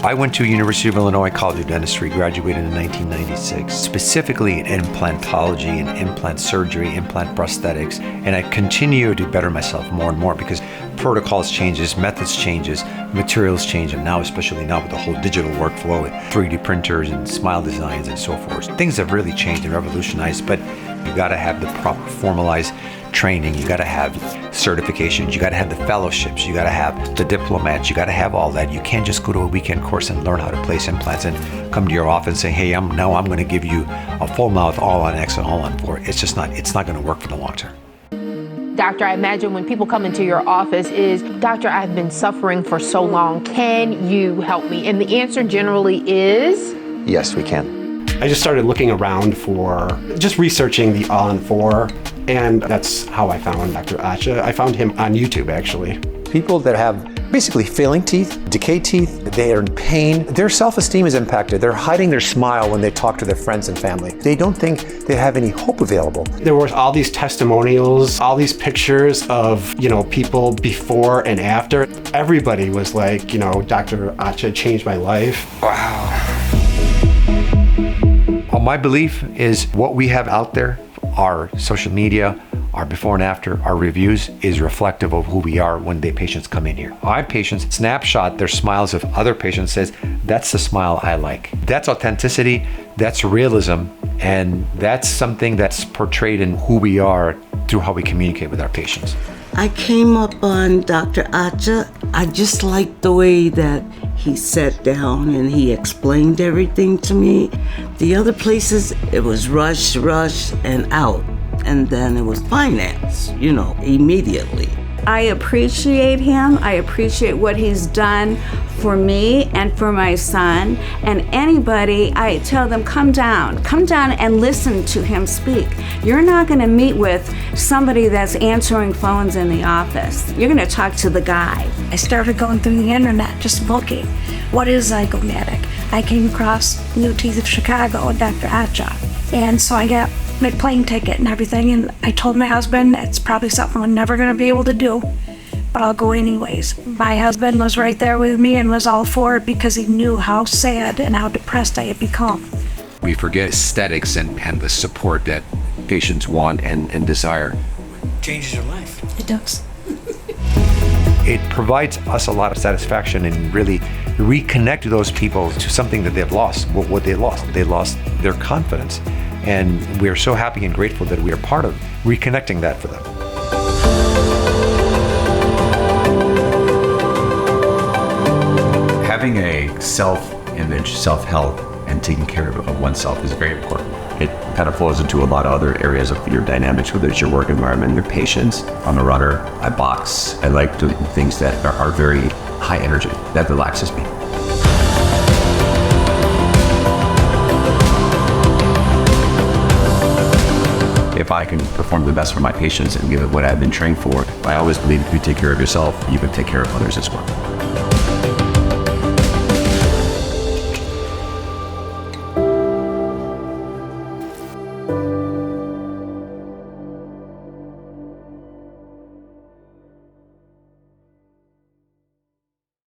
I went to University of Illinois College of Dentistry, graduated in 1996, specifically in implantology and implant surgery, implant prosthetics, and I continue to better myself more and more because protocols changes, methods changes, materials change, and now, especially now with the whole digital workflow with 3D printers and smile designs and so forth, things have really changed and revolutionized, but you gotta have the proper formalized training, you gotta have certifications, you gotta have the fellowships, you gotta have the diplomats, you gotta have all that. You can't just go to a weekend course and learn how to place implants and come to your office and say, hey, I'm gonna give you a full mouth all on X and all on 4. It's not gonna work for the long term. Doctor, I imagine when people come into your office is, doctor, I've been suffering for so long, can you help me? And the answer generally is? Yes, we can. I just started looking around for, just researching the all-on-4, and that's how I found Dr. Atcha. I found him on YouTube, actually. People that have basically failing teeth, decayed teeth, they are in pain, their self-esteem is impacted. They're hiding their smile when they talk to their friends and family. They don't think they have any hope available. There were all these testimonials, all these pictures of, people before and after. Everybody was like, Dr. Atcha changed my life. Wow. My belief is what we have out there, our social media, our before and after, our reviews, is reflective of who we are when the patients come in here. Our patients snapshot their smiles of other patients, says, that's the smile I like. That's authenticity, that's realism, and that's something that's portrayed in who we are through how we communicate with our patients. I came up on Dr. Atcha. I just liked the way that he sat down and he explained everything to me. The other places, it was rush, and out. And then it was finance, immediately. I appreciate him. I appreciate what he's done for me and for my son. And anybody, I tell them, come down and listen to him speak. You're not gonna meet with somebody that's answering phones in the office. You're gonna talk to the guy. I started going through the internet, just looking. What is Zygomatic? I came across New Teeth of Chicago and Dr. Atcha. And so I got my plane ticket and everything, and I told my husband it's probably something I'm never gonna be able to do, but I'll go anyways. My husband was right there with me and was all for it because he knew how sad and how depressed I had become. We forget aesthetics and the support that patients want and desire. It changes your life. It does. It provides us a lot of satisfaction and really reconnect those people to something that they've lost. What they lost? They lost their confidence. And we are so happy and grateful that we are part of reconnecting that for them. Having a self-image, self-health, and taking care of oneself is very important. It kind of flows into a lot of other areas of your dynamics, whether it's your work environment, your patients. I'm a runner, I box. I like doing things that are very high energy. That relaxes me. If I can perform the best for my patients and give it what I've been trained for, I always believe if you take care of yourself, you can take care of others as well.